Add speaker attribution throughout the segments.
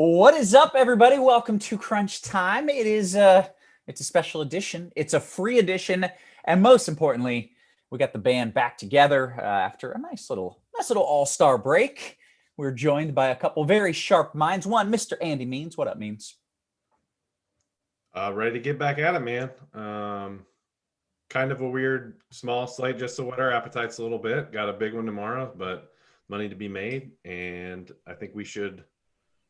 Speaker 1: What is up, everybody? Welcome to Crunch Time. It's a special edition. It's a free edition, and most importantly, we got the band back together after a nice little all-star break. We're joined by a couple very sharp minds. One, Mr. Andy Means. What up, Means?
Speaker 2: Ready to get back at it, man. Kind of a weird small slate just to whet our appetites a little bit. Got a big one tomorrow, but money to be made, and I think we should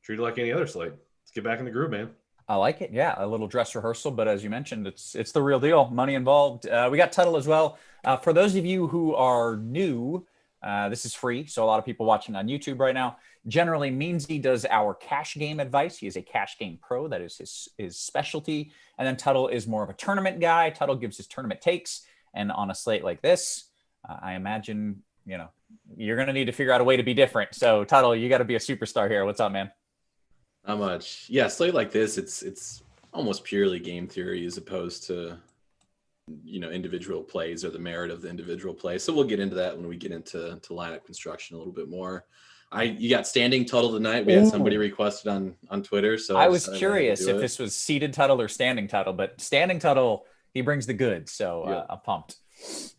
Speaker 2: treat it like any other slate. Let's get back in the groove, man.
Speaker 1: I like it. Yeah, a little dress rehearsal, but as you mentioned, it's the real deal. Money involved. We got Tuttle as well. For those of you who are new, this is free, so a lot of people watching on YouTube right now. Generally, Meansy does our cash game advice. He is a cash game pro. That is his specialty. And then Tuttle is more of a tournament guy. Tuttle gives his tournament takes. And on a slate like this, I imagine, you're going to need to figure out a way to be different. So, Tuttle, you got to be a superstar here. What's up, man?
Speaker 3: Not much. Yeah, slate like this, it's almost purely game theory as opposed to, individual plays or the merit of the individual play. So we'll get into that when we get into lineup construction a little bit more. You got standing Tuttle tonight. We had somebody requested on Twitter. So
Speaker 1: I was curious if this was seated Tuttle or standing Tuttle, but standing Tuttle, he brings the goods. So
Speaker 3: yeah.
Speaker 1: I'm pumped.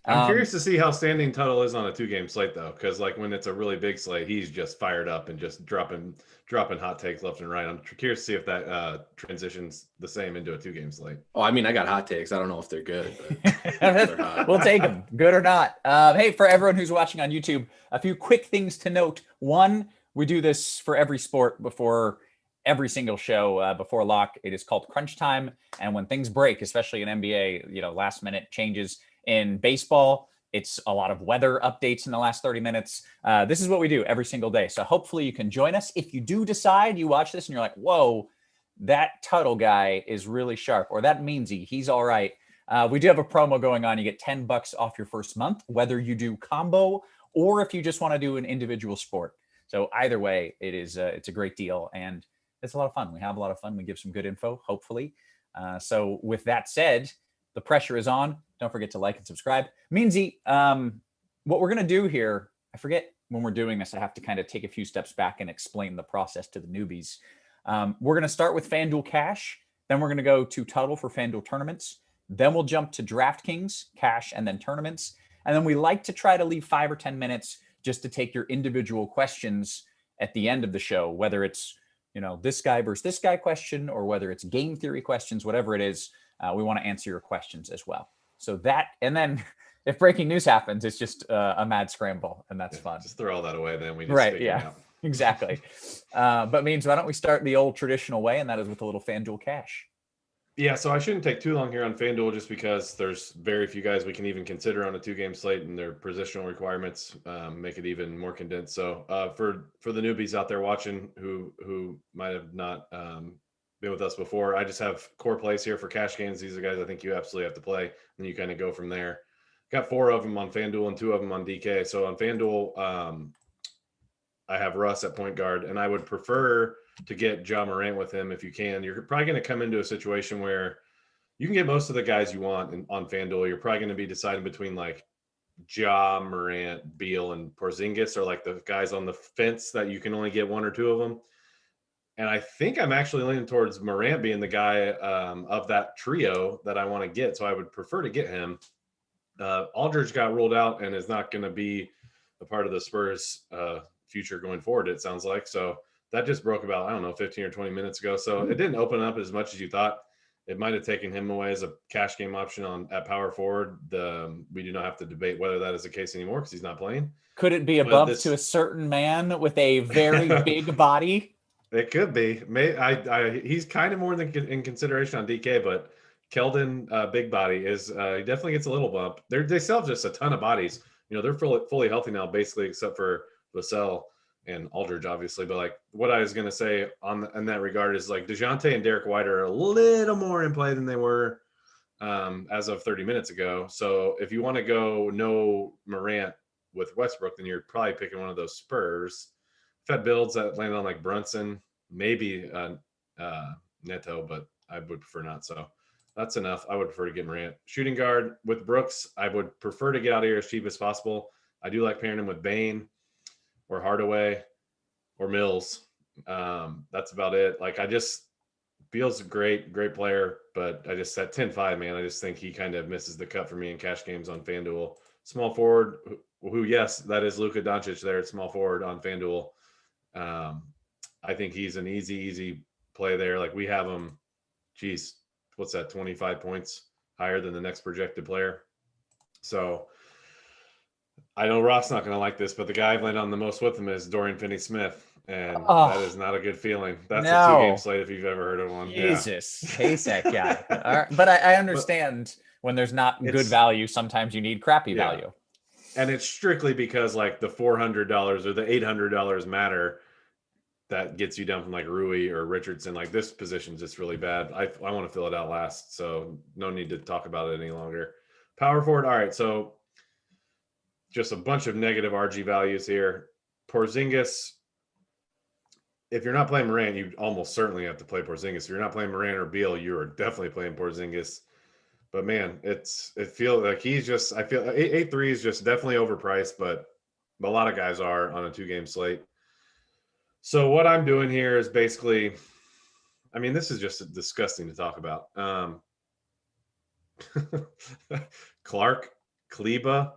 Speaker 2: I'm curious to see how standing Tuttle is on a 2-game slate, though, because when it's a really big slate, he's just fired up and just dropping hot takes left and right. I'm curious to see if that transitions the same into a 2-game slate.
Speaker 3: Oh, I mean, I got hot takes. I don't know if they're good, but
Speaker 1: we'll take them, good or not. Hey, for everyone who's watching on YouTube, a few quick things to note. One, we do this for every sport before every single show before lock. It is called Crunch Time, and when things break, especially in NBA, last minute changes. In baseball, it's a lot of weather updates in the last 30 minutes. This is what we do every single day. So hopefully you can join us. If you do decide you watch this and you're like, whoa, that Tuttle guy is really sharp, or that Meansy, he's all right. We do have a promo going on. You get $10 off your first month, whether you do combo or if you just want to do an individual sport. So either way, it's a great deal, and it's a lot of fun. We have a lot of fun. We give some good info, hopefully. So with that said, the pressure is on. Don't forget to like and subscribe. Meansy, what we're going to do here, I forget when we're doing this, I have to kind of take a few steps back and explain the process to the newbies. We're going to start with Fanduel Cash. Then we're going to go to Tuttle for Fanduel Tournaments. Then we'll jump to DraftKings, Cash, and then Tournaments. And then we like to try to leave 5 or 10 minutes just to take your individual questions at the end of the show, whether it's, this guy versus this guy question, or whether it's game theory questions, whatever it is. We want to answer your questions as well. So that, and then if breaking news happens, it's just a mad scramble, and that's fun.
Speaker 2: Just throw all that away, then we just
Speaker 1: right, yeah, exactly. But Means, why don't we start the old traditional way, and that is with a little Fanduel Cash.
Speaker 2: Yeah, so I shouldn't take too long here on FanDuel just because there's very few guys we can even consider on a 2-game slate, and their positional requirements make it even more condensed. So for the newbies out there watching who might have not been with us before, I just have core plays here for cash games. These are guys I think you absolutely have to play, and you kind of go from there. Got 4 of them on FanDuel and 2 of them on DK. So on FanDuel, I have Russ at point guard, and I would prefer to get Ja Morant with him if you can. You're probably going to come into a situation where you can get most of the guys you want on FanDuel. You're probably going to be deciding between Ja, Morant, Beal, and Porzingis, or the guys on the fence that you can only get 1 or 2 of them. And I think I'm actually leaning towards Morant being the guy of that trio that I want to get. So I would prefer to get him. Aldridge got ruled out and is not going to be a part of the Spurs future going forward, it sounds like. So that just broke about, 15 or 20 minutes ago. So it didn't open up as much as you thought. It might have taken him away as a cash game option at power forward. We do not have to debate whether that is the case anymore because he's not playing.
Speaker 1: Could it be a bump to a certain man with a very big body?
Speaker 2: It could be. He's kind of more than in consideration on DK, but Keldon, big body, is he definitely gets a little bump. They still have just a ton of bodies. They're fully healthy now, basically, except for Vassell and Aldridge, obviously. But what I was going to say in that regard is DeJounte and Derek White are a little more in play than they were as of 30 minutes ago. So if you want to go no Morant with Westbrook, then you're probably picking one of those Spurs. Fed builds that land on Brunson, maybe Neto, but I would prefer not. So that's enough. I would prefer to get Morant. Shooting guard with Brooks, I would prefer to get out of here as cheap as possible. I do like pairing him with Bane or Hardaway or Mills. That's about it. Like, I just feels great player, but I just at 10-5, man, I just think he kind of misses the cut for me in cash games on FanDuel. Small forward, who yes, that is Luka Doncic there at small forward on FanDuel. I think he's an easy play there. Like, we have him, geez, what's that, 25 points higher than the next projected player. So I know Roth's not going to like this, but the guy I've landed on the most with him is Dorian Finney-Smith. And that is not a good feeling. That's a 2-game slate if you've ever heard of one.
Speaker 1: Jesus, chase that guy. All right. But I understand when there's not good value, sometimes you need crappy value.
Speaker 2: And it's strictly because like the $400 or the $800 matter that gets you down from like Rui or Richardson. Like, this position's just really bad. I want to fill it out last, so no need to talk about it any longer. Power forward. All right, so just a bunch of negative RG values here. Porzingis. If you're not playing Morant, you almost certainly have to play Porzingis. If you're not playing Morant or Beal, you are definitely playing Porzingis. But man, it feels like he's just, I feel 8-3 is just definitely overpriced, but a lot of guys are on a 2-game slate. So what I'm doing here is basically, I mean, this is just disgusting to talk about. Clark, Kleba,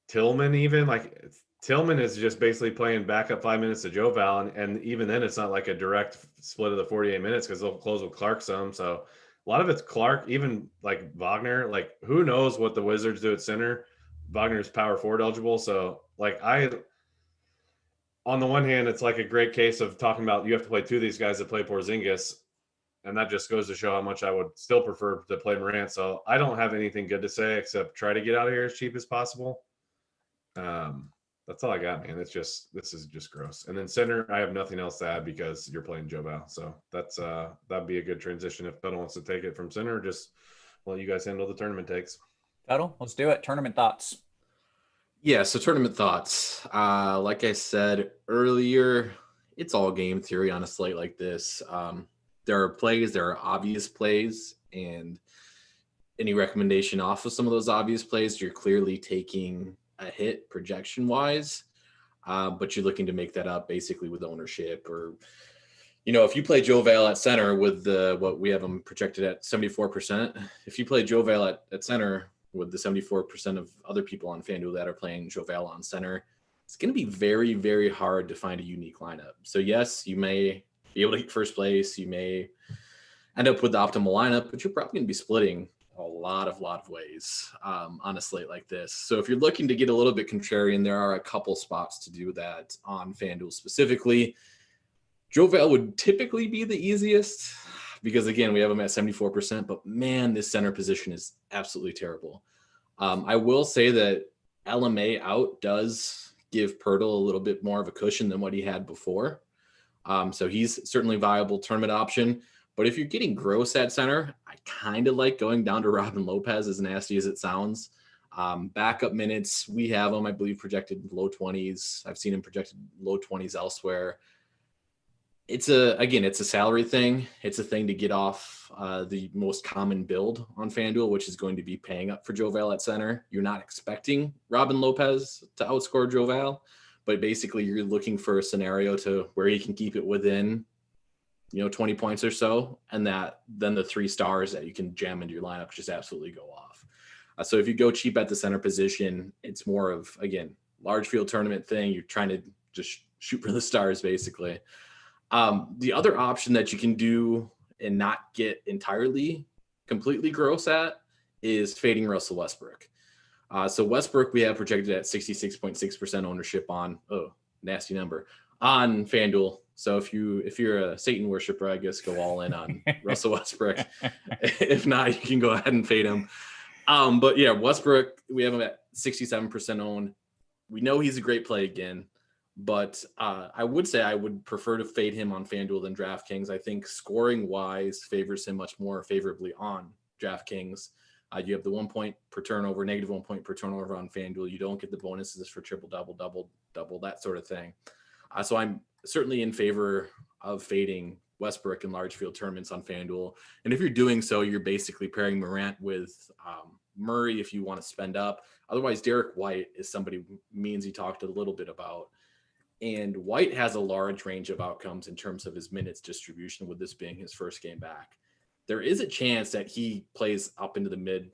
Speaker 2: Tillman, even like Tillman is just basically playing backup 5 minutes to Joe Val, and even then it's not like a direct split of the 48 minutes because they'll close with Clark some. So a lot of it's Clark, even like Wagner. Like, who knows what the Wizards do at center? Wagner's power forward eligible. So like, on the one hand, it's like a great case of talking about you have to play two of these guys that play Porzingis, and that just goes to show how much I would still prefer to play Morant. So I don't have anything good to say except try to get out of here as cheap as possible. That's all I got, man. This is just gross. And then center, I have nothing else to add because you're playing Joe Val. So that's that'd be a good transition if Tuttle wants to take it from center. Just let you guys handle the tournament takes.
Speaker 1: Tuttle, let's do it. Tournament thoughts.
Speaker 3: Yeah, so tournament thoughts. Like I said earlier, it's all game theory on a slate like this. There are obvious plays, and any recommendation off of some of those obvious plays, you're clearly taking a hit projection wise, but you're looking to make that up basically with ownership, or if you play Joe Val at center with what we have them projected at 74%, if you play Joe Val at center with the 74% of other people on FanDuel that are playing Joe Val on center, it's going to be very, very hard to find a unique lineup. So yes, you may be able to get first place, you may end up with the optimal lineup, but you're probably going to be splitting a lot of ways on a slate like this. So if you're looking to get a little bit contrarian, there are a couple spots to do that on FanDuel specifically. Joe Val would typically be the easiest because, again, we have him at 74%, but man, this center position is absolutely terrible. I will say that LMA out does give Pirtle a little bit more of a cushion than what he had before. So he's certainly a viable tournament option. But if you're getting gross at center, I kind of like going down to Robin Lopez, as nasty as it sounds. Backup minutes, we have him, I believe, projected low 20s. I've seen him projected low 20s elsewhere. It's a salary thing. It's a thing to get off the most common build on FanDuel, which is going to be paying up for Joe Val at center. You're not expecting Robin Lopez to outscore Joe Val, but basically you're looking for a scenario to where he can keep it within 20 points or so, and then the 3 stars that you can jam into your lineup just absolutely go off. So if you go cheap at the center position, it's more of, again, large field tournament thing. You're trying to just shoot for the stars, basically. The other option that you can do and not get completely gross at is fading Russell Westbrook. So Westbrook, we have projected at 66.6% ownership on, nasty number, on FanDuel. So if you're a Satan worshiper, I guess go all in on Russell Westbrook. If not, you can go ahead and fade him. But yeah, Westbrook, we have him at 67% owned. We know he's a great play again, but I would say I would prefer to fade him on FanDuel than DraftKings. I think scoring wise favors him much more favorably on DraftKings. You have the 1 point per turnover, negative 1 point per turnover on FanDuel. You don't get the bonuses for triple, double, that sort of thing. So I'm certainly in favor of fading Westbrook in large field tournaments on FanDuel. And if you're doing so, you're basically pairing Morant with Murray if you want to spend up. Otherwise, Derek White is somebody Meansy talked a little bit about. And White has a large range of outcomes in terms of his minutes distribution, with this being his first game back. There is a chance that he plays up into the mid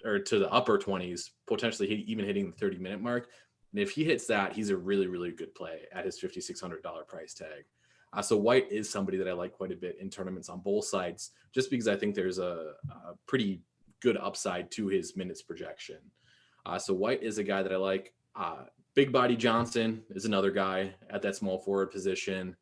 Speaker 3: or to the upper 20s, potentially even hitting the 30-minute mark. And if he hits that, he's a really, really good play at his $5,600 price tag. So White is somebody that I like quite a bit in tournaments on both sides, just because I think there's a pretty good upside to his minutes projection. So White is a guy that I like. Big Body Johnson is another guy at that small forward position.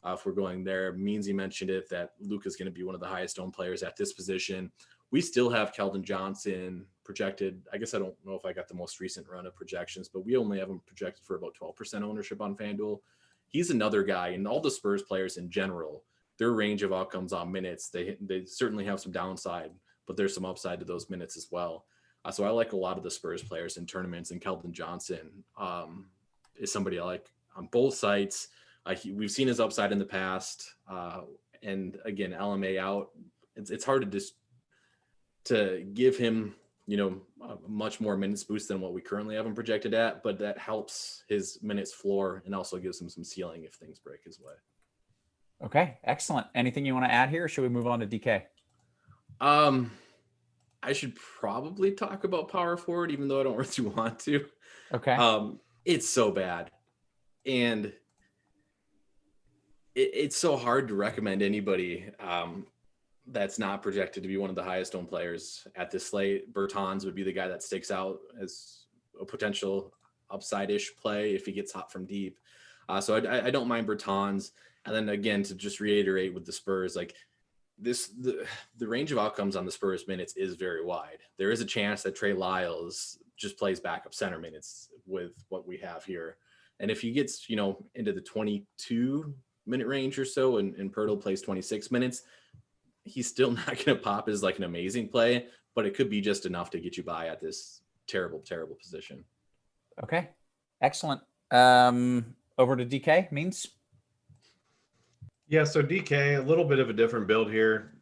Speaker 3: If we're going there, Meansy mentioned it, that Luka's going to be one of the highest owned players at this position. We still have Keldon Johnson projected. I guess I don't know if I got the most recent run of projections, but we only have him projected for about 12% ownership on FanDuel. He's another guy, and all the Spurs players in general, their range of outcomes on minutes, they certainly have some downside, but there's some upside to those minutes as well. So I like a lot of the Spurs players in tournaments, and Keldon Johnson is somebody I like on both sites. We've seen his upside in the past, and again, LMA out. It's hard to just to give him, a much more minutes boost than what we currently have him projected at, but that helps his minutes floor and also gives him some ceiling if things break his way.
Speaker 1: Okay, excellent. Anything you want to add here, or should we move on to DK?
Speaker 3: I should probably talk about power forward, even though I don't really want to.
Speaker 1: Okay.
Speaker 3: It's so bad. And it's so hard to recommend anybody that's not projected to be one of the highest owned players at this slate. Bertans would be the guy that sticks out as a potential upside-ish play if he gets hot from deep. So I don't mind Bertans. And then again, to just reiterate with the Spurs, like the range of outcomes on the Spurs minutes is very wide. There is a chance that Trey Lyles just plays backup center minutes with what we have here. And if he gets, into the 22-minute range or so, and Pirtle plays 26 minutes, he's still not going to pop as like an amazing play, but it could be just enough to get you by at this terrible, terrible position.
Speaker 1: Okay. Excellent. Over to DK, Means.
Speaker 2: Yeah, so DK, a little bit of a different build here.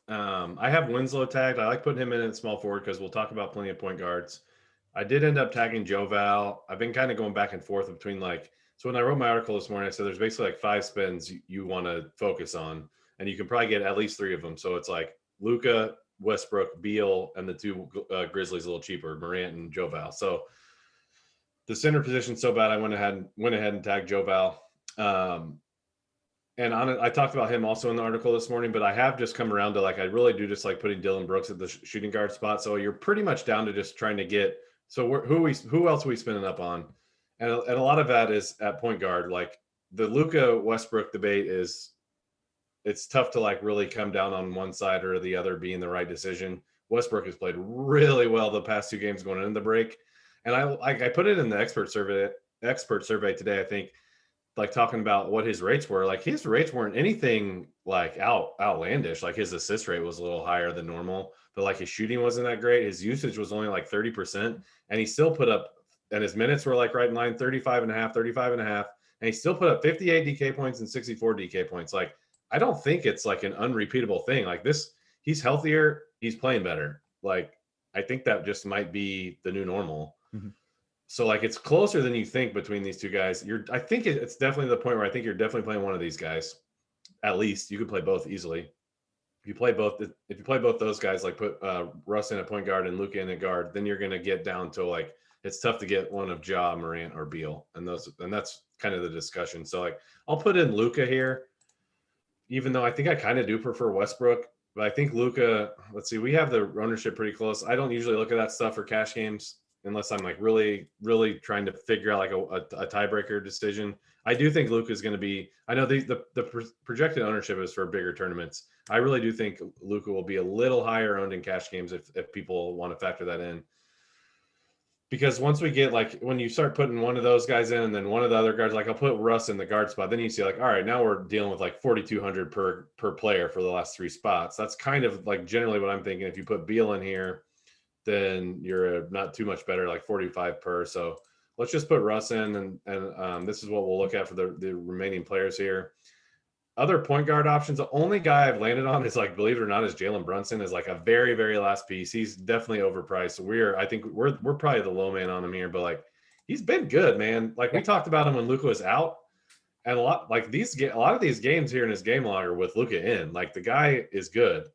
Speaker 2: I have Winslow tagged. I like putting him in at small forward because we'll talk about plenty of point guards. I did end up tagging Joval. I've been kind of going back and forth between so when I wrote my article this morning, I said there's basically 5 spins you want to focus on, and you can probably get at least 3 of them. So it's like Luka, Westbrook, Beal, and the 2 Grizzlies a little cheaper, Morant and Joval. So the center position's so bad, I went ahead and tagged Joval. And I talked about him also in the article this morning, but I have just come around to I really do just like putting Dylan Brooks at the shooting guard spot. So you're pretty much down to just trying to get. So who else are we spinning up on? And a lot of that is at point guard. Like the Luka Westbrook debate it's tough to really come down on one side or the other being the right decision. Westbrook has played really well the past 2 games going into the break, and I put it in the expert survey today. I think. Talking about what his rates were, his rates weren't anything outlandish. His assist rate was a little higher than normal, but his shooting wasn't that great. His usage was only 30%, and he still put up, and his minutes were right in line, 35 and a half, and he still put up 58 DK points and 64 DK points. I don't think it's an unrepeatable thing. He's healthier, he's playing better. I think that just might be the new normal. Mm-hmm. So it's closer than you think between these 2 guys. I think it's definitely the point where I think you're definitely playing one of these guys. At least you could play both easily. If you play both those guys, put Russ in a point guard and Luka in a guard, then you're going to get down to it's tough to get one of Ja, Morant, or Beal, and that's kind of the discussion. So I'll put in Luka here, even though I think I kind of do prefer Westbrook. But I think Luka. Let's see, we have the ownership pretty close. I don't usually look at that stuff for cash games, unless I'm really, really trying to figure out a tiebreaker decision. I do think Luka is going to be. I know the projected ownership is for bigger tournaments. I really do think Luka will be a little higher owned in cash games if people want to factor that in. Because once we get when you start putting one of those guys in and then one of the other guards, I'll put Russ in the guard spot, then you see all right, now we're dealing with 4,200 per player for the last 3 spots. That's kind of generally what I'm thinking. If you put Beal in here, then you're not too much better, 45 per. So let's just put Russ in, and this is what we'll look at for the remaining players here. Other point guard options, the only guy I've landed on is believe it or not, is Jalen Brunson, is a very, very last piece. He's definitely overpriced. So I think we're probably the low man on him here, but he's been good, man. Like we talked about him when Luka was out, and a lot of these games here in his game log are with Luka in. Like the guy is good.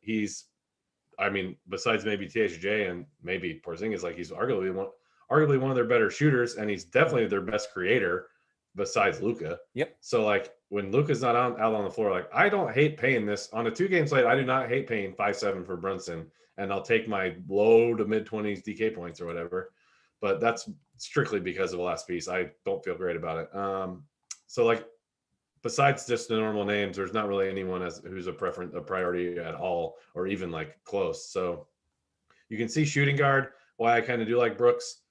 Speaker 2: I mean, besides maybe THJ and maybe Porzingis, like he's arguably one of their better shooters, and he's definitely their best creator besides Luka.
Speaker 1: Yep.
Speaker 2: So like when Luka's not out on the floor, like I don't hate paying this on a 2-game slate. I do not hate paying 5-7 for Brunson, and I'll take my low to mid 20s DK points or whatever. But that's strictly because of the last piece. I don't feel great about it. So like besides just the normal names, there's not really anyone who's a priority at all, or even like close. So you can see shooting guard why I kind of do like Brooks,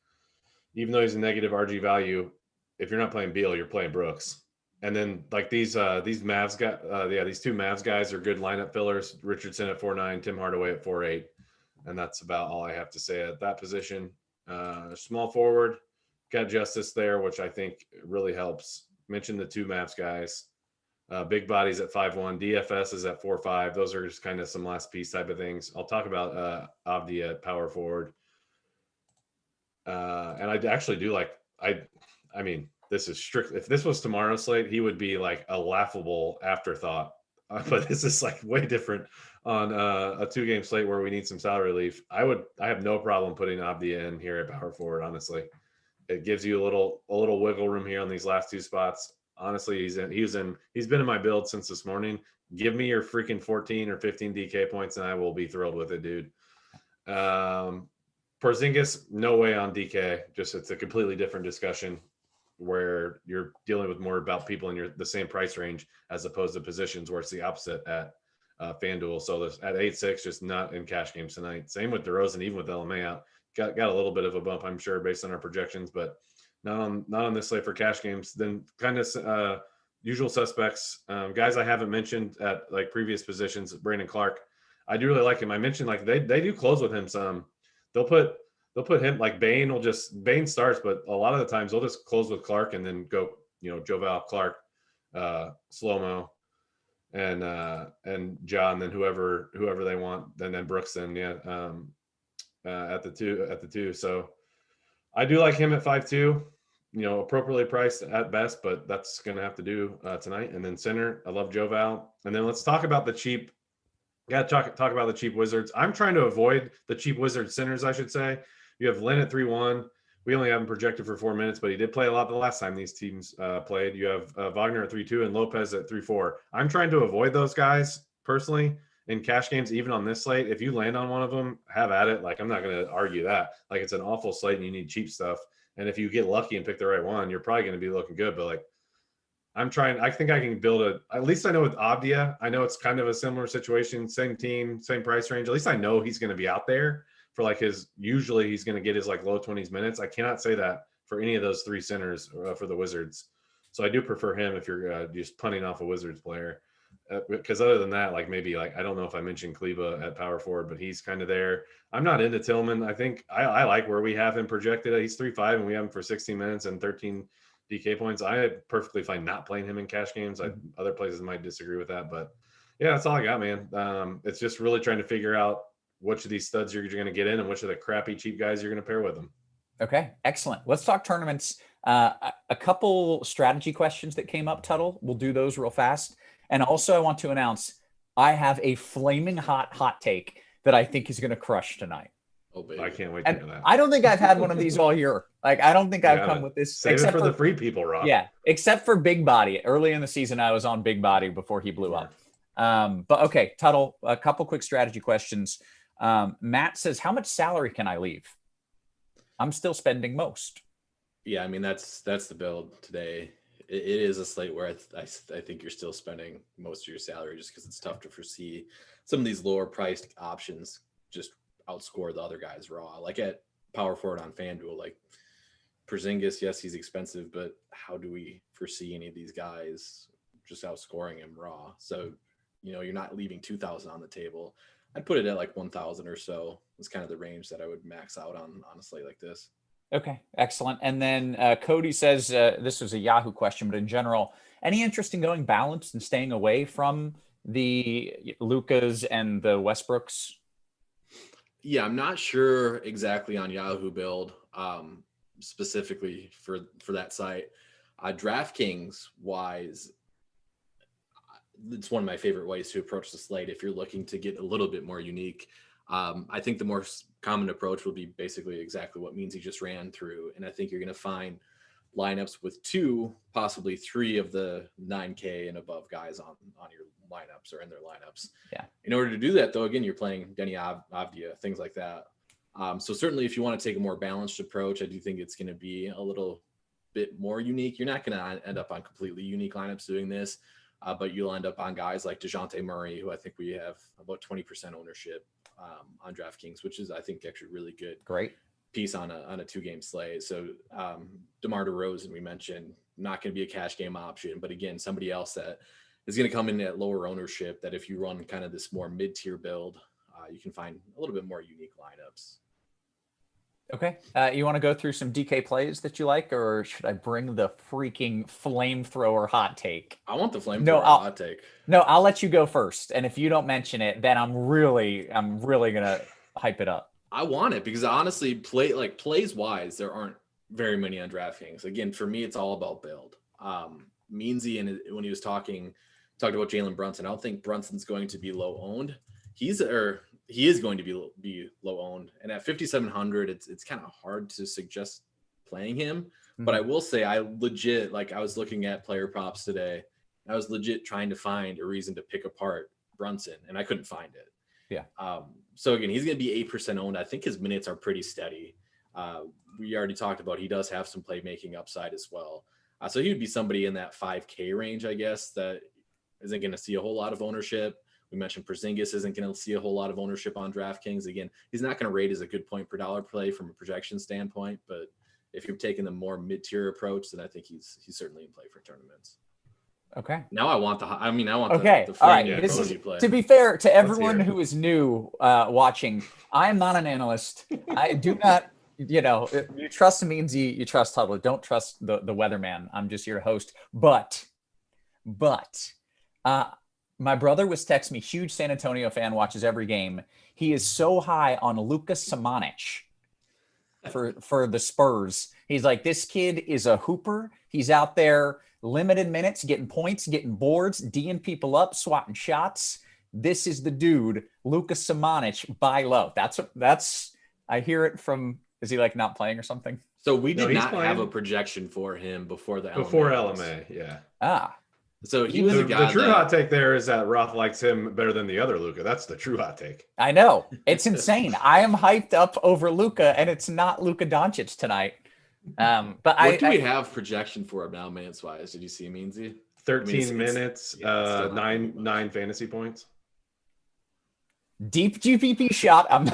Speaker 2: even though he's a negative RG value. If you're not playing Beal, you're playing Brooks. And then like these Mavs guys, these two Mavs guys are good lineup fillers. Richardson at 4.9, Tim Hardaway at 4.8, and that's about all I have to say at that position. Small forward, got Justice there, which I think really helps. Mentioned the two Mavs guys. Big bodies at 5.1, DFS is at 4.5. Those are just kind of some last piece type of things. I'll talk about Avdi at power forward. And I actually do like I mean, this is strict. If this was tomorrow's slate, he would be like a laughable afterthought. But this is like way different on a 2-game slate where we need some salary relief. I have no problem putting Abdi in here at power forward. Honestly, it gives you a little wiggle room here on these last two spots. Honestly, he's been in my build since this morning. Give me your freaking 14 or 15 DK points, and I will be thrilled with it, dude. Porzingis, no way on DK. Just it's a completely different discussion where you're dealing with more about people in the same price range as opposed to positions where it's the opposite at FanDuel. So at 8.6, just not in cash games tonight. Same with DeRozan, even with LMA out. Got a little bit of a bump, I'm sure, based on our projections, but not on this slate for cash games. Then kind of usual suspects, guys I haven't mentioned at like previous positions. Brandon Clark, I do really like him. I mentioned like they do close with him some. They'll put him like Bane starts, but a lot of the times they'll just close with Clark and then go, Joval, Clark, slow-mo, and John, then whoever they want, and then Brooks, then at the two. So I do like him at 5.2, appropriately priced at best, but that's going to have to do tonight. And then center, I love Joval. And then let's talk about the cheap. Got to talk about the cheap Wizards. I'm trying to avoid the cheap Wizard centers, I should say. You have Lynn at 3.1. We only have him projected for 4 minutes, but he did play a lot the last time these teams played. You have Wagner at 3.2 and Lopez at 3.4. I'm trying to avoid those guys personally in cash games, even on this slate. If you land on one of them, have at it. Like, I'm not going to argue that. Like, it's an awful slate and you need cheap stuff. And if you get lucky and pick the right one, you're probably going to be looking good. But like, I think I can build at least I know with Abdia, I know it's kind of a similar situation, same team, same price range. At least I know he's going to be out there for like usually he's going to get his like low 20s minutes. I cannot say that for any of those three centers for the Wizards. So I do prefer him if you're just punting off a Wizards player. Because other than that, like maybe like, I don't know if I mentioned Kleba at power forward, but he's kind of there. I'm not into Tillman. I think I like where we have him projected. He's 3.5 and we have him for 16 minutes and 13 DK points. I perfectly fine not playing him in cash games. Other places might disagree with that, but yeah, that's all I got, man. It's just really trying to figure out which of these studs you're going to get in and which of the crappy cheap guys you're going to pair with them.
Speaker 1: Okay, excellent. Let's talk tournaments. A couple strategy questions that came up, Tuttle. We'll do those real fast. And also I want to announce I have a flaming hot take that I think is going to crush tonight.
Speaker 2: Oh, baby. I can't wait to hear that.
Speaker 1: I don't think I've had one of these all year. Like, I don't think I've come with this.
Speaker 2: Save it for the free people, Rob.
Speaker 1: Yeah, except for Big Body. Early in the season, I was on Big Body before he blew up. But okay, Tuttle, a couple quick strategy questions. Matt says, how much salary can I leave? I'm still spending most.
Speaker 3: Yeah, I mean, that's the build today. It is a slate where I think you're still spending most of your salary just because it's tough to foresee some of these lower priced options just outscore the other guys raw. Like at power forward on FanDuel, like Porzingis, yes, he's expensive, but how do we foresee any of these guys just outscoring him raw? So, you're not leaving 2,000 on the table. I'd put it at like 1,000 or so. It's kind of the range that I would max out on a slate like this.
Speaker 1: Okay, excellent. And then Cody says, this was a Yahoo question, but in general, any interest in going balanced and staying away from the Lukas and the Westbrooks?
Speaker 3: Yeah, I'm not sure exactly on Yahoo build. specifically for that site. DraftKings wise, it's one of my favorite ways to approach the slate if you're looking to get a little bit more unique. I think the more common approach will be basically exactly what Meansy just ran through. And I think you're going to find lineups with 2, possibly 3 of the 9K and above guys on your lineups or in their lineups.
Speaker 1: Yeah.
Speaker 3: In order to do that, though, again, you're playing Denny Avdia, things like that. So certainly if you want to take a more balanced approach, I do think it's going to be a little bit more unique. You're not going to end up on completely unique lineups doing this, but you'll end up on guys like DeJounte Murray, who I think we have about 20% ownership on DraftKings, which is, I think, actually really good.
Speaker 1: Great
Speaker 3: piece on a 2-game slate. So DeMar DeRozan, we mentioned, not going to be a cash game option, but again, somebody else that is going to come in at lower ownership, that if you run kind of this more mid-tier build, you can find a little bit more unique lineups.
Speaker 1: Okay. You want to go through some DK plays that you like, or should I bring the freaking flamethrower hot take?
Speaker 3: I want the flamethrower hot take.
Speaker 1: No, I'll let you go first. And if you don't mention it, then I'm really going to hype it up.
Speaker 3: I want it because honestly, plays wise, there aren't very many on DraftKings. Again, for me, it's all about build. Meansy, and when he was talked about Jalen Brunson, I don't think Brunson's going to be low owned. He is going to be low owned, and at 5,700, it's kind of hard to suggest playing him. Mm-hmm. But I will say, I was looking at player props today. I was legit trying to find a reason to pick apart Brunson, and I couldn't find it.
Speaker 1: Yeah.
Speaker 3: So again, he's going to be 8% owned. I think his minutes are pretty steady. We already talked about he does have some playmaking upside as well. So he would be somebody in that 5K range, I guess, that isn't going to see a whole lot of ownership. We mentioned Porzingis isn't going to see a whole lot of ownership on DraftKings. Again, he's not going to rate as a good point per dollar play from a projection standpoint, but if you're taking the more mid-tier approach, then I think he's certainly in play for tournaments.
Speaker 1: Okay.
Speaker 3: Now I want
Speaker 1: okay.
Speaker 3: the
Speaker 1: all right.
Speaker 3: this is, play.
Speaker 1: To be fair to everyone who is new watching, I am not an analyst. I do not, you trust Meansy, you trust Huddle. Don't trust the weatherman. I'm just here to host. But my brother was texting me, huge San Antonio fan, watches every game. He is so high on Luka Samanic for the Spurs. He's like, this kid is a hooper. He's out there limited minutes, getting points, getting boards, D'ing people up, swatting shots. This is the dude, Luka Samanic, buy low. That's I hear it from, is he like not playing or something?
Speaker 3: So we did not have a projection for him before the LMA.
Speaker 2: Before LMA, yeah.
Speaker 3: So he was a guy.
Speaker 2: The true hot take there is that Roth likes him better than the other Luka. That's the true hot take.
Speaker 1: I know. It's insane. I am hyped up over Luka, and it's not Luka Doncic tonight. But
Speaker 3: what do we have projection for him now, minutes wise? Did you see Meansy?
Speaker 2: 13 minutes, nine fantasy points.
Speaker 1: Deep GPP shot. I'm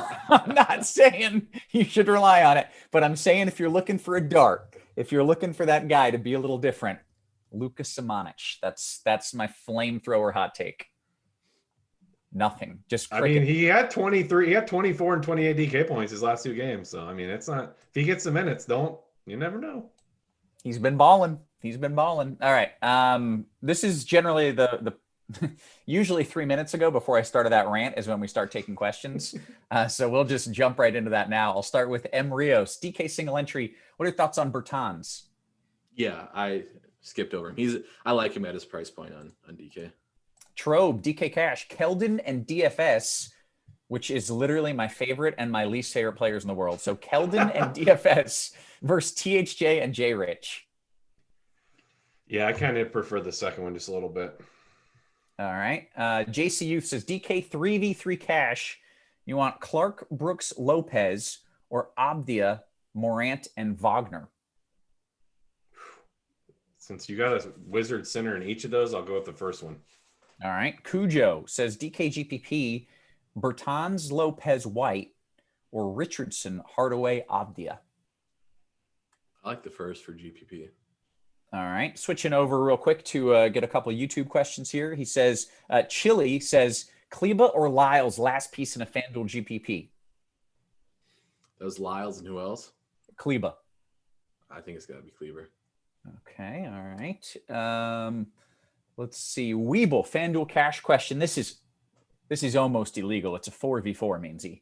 Speaker 1: not saying you should rely on it, but I'm saying if you're looking for a dart, if you're looking for that guy to be a little different, Luka Samanic. That's my flamethrower hot take. Nothing. Just cricket.
Speaker 2: I mean, he had 23, he had 24 and 28 DK points his last 2 games. So I mean, it's not, if he gets the minutes, you never know.
Speaker 1: He's been balling. All right. This is generally the usually 3 minutes ago before I started that rant is when we start taking questions. So we'll just jump right into that now. I'll start with M. Rios. DK single entry. What are your thoughts on Bertans?
Speaker 3: Yeah, I skipped over him. I like him at his price point on DK.
Speaker 1: Trobe, DK Cash, Keldon, and DFS, which is literally my favorite and my least favorite players in the world. So Keldon and DFS versus THJ and J Rich.
Speaker 2: Yeah, I kind of prefer the second one just a little bit.
Speaker 1: All right. JC Youth says DK 3v3 cash. You want Clark, Brooks, Lopez, or Abdia, Morant, and Wagner?
Speaker 2: Since you got a wizard center in each of those, I'll go with the first one.
Speaker 1: All right. Cujo says DK GPP, Bertans, Lopez, White, or Richardson, Hardaway, Abdia.
Speaker 3: I like the first for GPP.
Speaker 1: All right. Switching over real quick to get a couple of YouTube questions here. He says, Chili says, Kleba or Lyles last piece in a FanDuel GPP?
Speaker 3: That was Lyles and who else?
Speaker 1: Kleba.
Speaker 3: I think it's got to be Kleber.
Speaker 1: Okay. All right. Let's see. Weeble, FanDuel cash question. This is almost illegal. It's a 4v4, Meansy.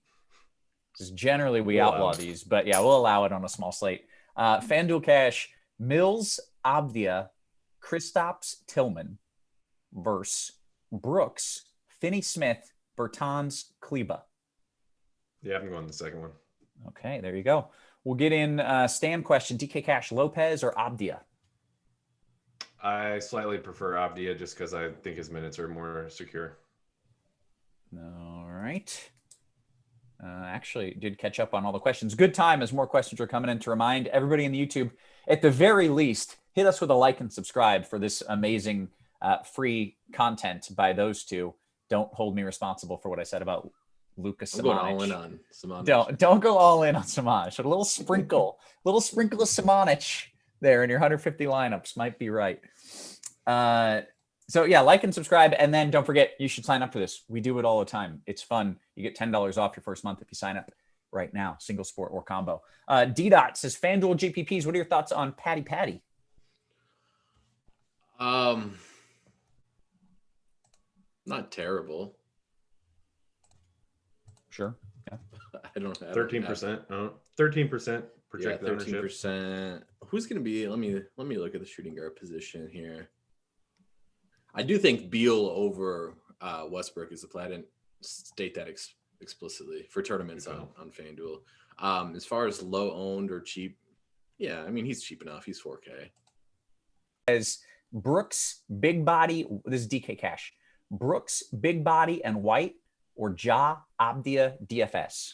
Speaker 1: Because generally we outlaw these, but yeah, we'll allow it on a small slate. FanDuel Cash, Mills, Abdia, Kristaps, Tillman versus Brooks, Finney Smith, Bertans, Kleba.
Speaker 2: Yeah, I'm going the second one.
Speaker 1: Okay, there you go. We'll get in Stan question, DK Cash, Lopez or Abdia?
Speaker 2: I slightly prefer Abdia just because I think his minutes are more secure.
Speaker 1: All right. Actually, did catch up on all the questions. Good time as more questions are coming in. To remind everybody in the YouTube, at the very least, hit us with a like and subscribe for this amazing free content by those two. Don't hold me responsible for what I said about Lucas Samanic.
Speaker 3: I'm going all in on Samanic.
Speaker 1: Don't go all in on Samanic. A little sprinkle of Samanic there in your 150 lineups might be right. So yeah, like and subscribe, and then don't forget, you should sign up for this. We do it all the time. It's fun. You get $10 off your first month if you sign up right now, single sport or combo. D-Dot says, FanDuel GPPs, what are your thoughts on Patty?
Speaker 3: Not terrible.
Speaker 1: Sure. Yeah.
Speaker 3: I don't have
Speaker 2: 13%. 13% projected
Speaker 3: 13%. Who's going to be? Let me look at the shooting guard position here. I do think Beal over Westbrook is the play. I didn't state that explicitly for tournaments on FanDuel. As far as low owned or cheap, yeah, I mean, he's cheap enough. He's 4K.
Speaker 1: As Brooks, big body, this is DK Cash. Brooks, big body and white, or Ja, Abdia, DFS?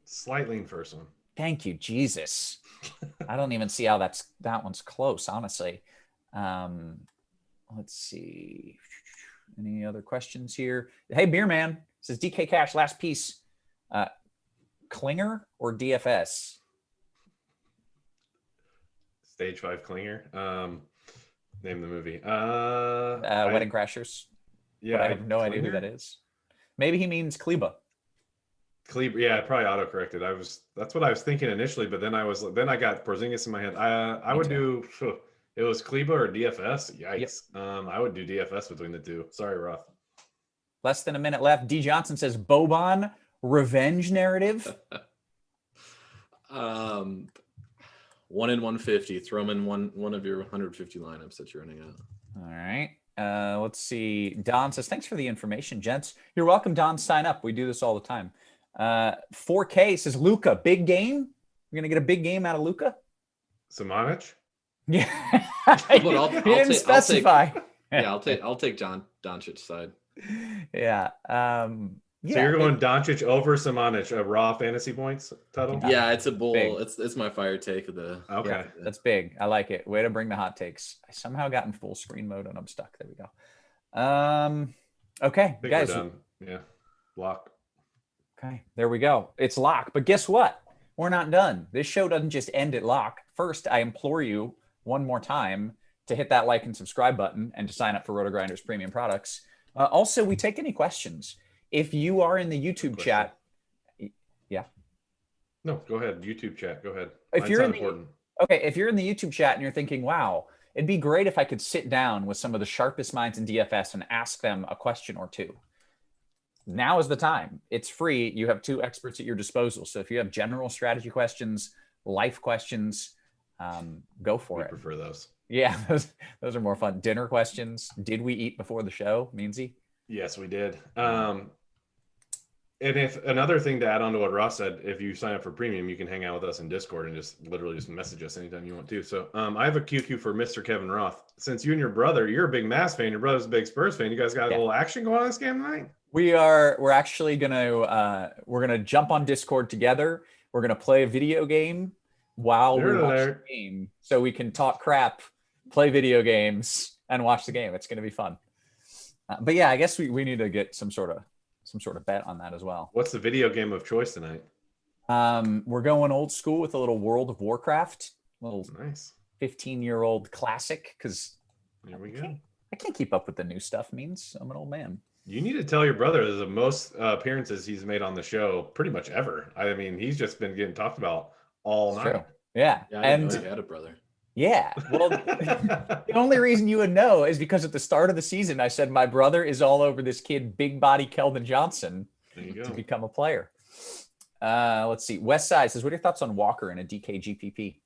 Speaker 2: Slight lean first one.
Speaker 1: Thank you, Jesus. I don't even see how that one's close, honestly. Let's see. Any other questions here? Hey, Beer Man says, DK Cash, last piece. Klinger or DFS?
Speaker 2: Stage 5 Klinger. Name the movie.
Speaker 1: Wedding Crashers.
Speaker 2: Yeah,
Speaker 1: but I have no idea who that is. Maybe he means Kleba.
Speaker 2: Kleba, yeah, probably autocorrected. That's what I was thinking initially, but then I got Porzingis in my head. I would do. It was Kleba or DFS. Yikes. Yep. I would do DFS between the two. Sorry, Roth.
Speaker 1: Less than a minute left. D Johnson says, Boban revenge narrative.
Speaker 3: 1 in 150. Throw him in one of your 150 lineups that you're running out.
Speaker 1: All right. Let's see. Don says, thanks for the information, gents. You're welcome, Don. Sign up. We do this all the time. 4K says, Luka, big game. We're going to get a big game out of Luka.
Speaker 2: Samanic?
Speaker 1: Yeah.
Speaker 3: I'll
Speaker 1: didn't specify.
Speaker 3: I'll take John Doncic's side.
Speaker 1: Yeah.
Speaker 2: So you're going Doncic over Samanic, a raw fantasy points title?
Speaker 3: Yeah, it's a bull.
Speaker 1: Big.
Speaker 3: It's my fire take of the.
Speaker 2: Okay,
Speaker 1: yeah, that's big. I like it. Way to bring the hot takes. I somehow got in full screen mode and I'm stuck. There we go. Okay, guys.
Speaker 2: We're done. Yeah, lock.
Speaker 1: Okay, there we go. It's lock. But guess what? We're not done. This show doesn't just end at lock. First, I implore you one more time to hit that like and subscribe button and to sign up for RotoGrinders Premium products. Also, we take any questions. If you are in the YouTube chat, yeah.
Speaker 2: No, go ahead. YouTube chat. Go ahead.
Speaker 1: If you're in if you're in the YouTube chat and you're thinking, wow, it'd be great if I could sit down with some of the sharpest minds in DFS and ask them a question or two. Now is the time. It's free. You have two experts at your disposal. So if you have general strategy questions, life questions, go for it.
Speaker 2: I prefer those.
Speaker 1: Yeah, those are more fun. Dinner questions. Did we eat before the show, Meansy?
Speaker 2: Yes, we did. And if another thing to add on to what Ross said, if you sign up for premium, you can hang out with us in Discord and just literally message us anytime you want to. So I have a QQ for Mr. Kevin Roth. Since you and your brother, you're a big Mavs fan, your brother's a big Spurs fan. You guys got a little action going on this game tonight?
Speaker 1: We're actually gonna jump on Discord together. We're gonna play a video game while we watch the game, so we can talk crap, play video games, and watch the game. It's gonna be fun. But yeah, I guess we need to get some sort of bet on that as well.
Speaker 2: What's the video game of choice tonight?
Speaker 1: We're going old school with a little World of Warcraft, little
Speaker 2: nice
Speaker 1: 15-year-old classic. Because
Speaker 2: there we go.
Speaker 1: I can't keep up with the new stuff. Means I'm an old man.
Speaker 2: You need to tell your brother the most appearances he's made on the show, pretty much ever. I mean, he's just been getting talked about all night.
Speaker 1: True. Yeah,
Speaker 3: and he had a brother.
Speaker 1: Yeah. Well, the only reason you would know is because at the start of the season, I said my brother is all over this kid, big body Keldon Johnson, to become a player. Let's see. West Side says, what are your thoughts on Walker in a DK GPP?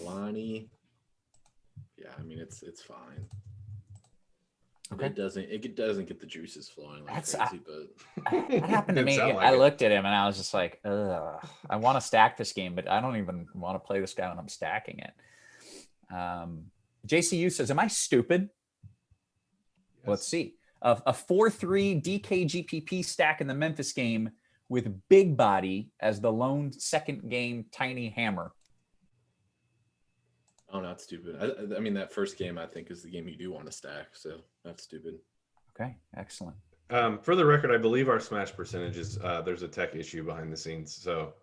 Speaker 3: Lonnie. Yeah, I mean it's fine.
Speaker 1: Okay.
Speaker 3: It doesn't get the juices flowing like
Speaker 1: That's-
Speaker 3: crazy, but
Speaker 1: That happened to
Speaker 2: Didn't
Speaker 1: me.
Speaker 2: sound like
Speaker 1: I
Speaker 2: it.
Speaker 1: looked at him and I was just like, ugh, I want to stack this game, but I don't even want to play this guy when I'm stacking it. JCU says, am I stupid?
Speaker 2: Yes.
Speaker 1: Let's see. A 4-3 DK GPP stack in the Memphis game with Big Body as the lone second game tiny hammer.
Speaker 3: oh, not stupid. I mean that first game I think is the game you do want to stack, so that's stupid.
Speaker 1: Okay, excellent.
Speaker 2: For the record, I believe our smash percentage is there's a tech issue behind the scenes. So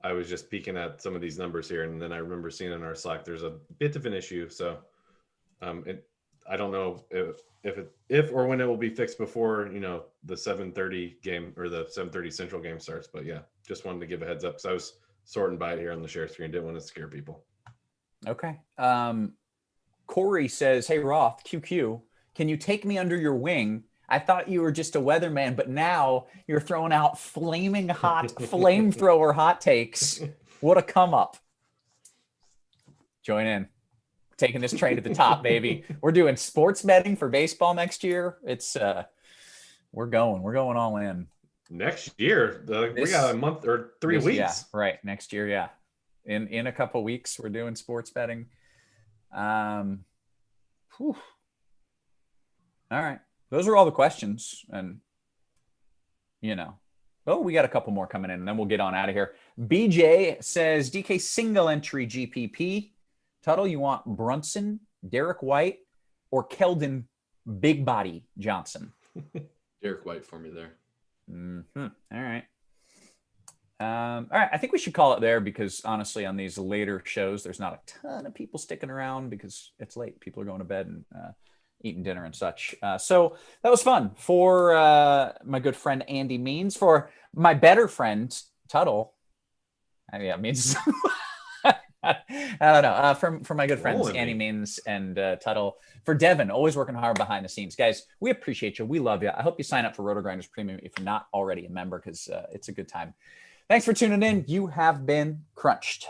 Speaker 2: I was just peeking at some of these numbers here, and then I remember seeing in our Slack there's a bit of an issue. So I don't know if or when it will be fixed before the 7:30 game or the 7:30 Central game starts. But yeah, just wanted to give a heads up because I was sorting by it here on the share screen. Didn't want to scare people.
Speaker 1: Okay. Corey says, hey, Roth, QQ, can you take me under your wing? I thought you were just a weatherman, but now you're throwing out flaming hot flamethrower hot takes. What a come up. Join in. Taking this train to the top, baby. We're doing sports betting for baseball next year. It's we're going all in.
Speaker 2: Next year, we got a month or 3 weeks.
Speaker 1: Yeah, right. Next year, yeah. In a couple weeks, we're doing sports betting. All right. Those are all the questions. And, we got a couple more coming in, and then we'll get on out of here. BJ says, DK single entry GPP. Tuttle, you want Brunson, Derek White, or Keldon Big Body Johnson?
Speaker 3: Derek White for me there.
Speaker 1: Mm-hmm. All right. All right. I think we should call it there because honestly, on these later shows, there's not a ton of people sticking around because it's late. People are going to bed and eating dinner and such. So that was fun for my good friend Andy Means, for my better friend Tuttle. Yeah, Means. I don't know. For my good friends Andy Means and Tuttle. For Devin, always working hard behind the scenes. Guys, we appreciate you. We love you. I hope you sign up for RotoGrinders Premium if you're not already a member because it's a good time. Thanks for tuning in. You have been crunched.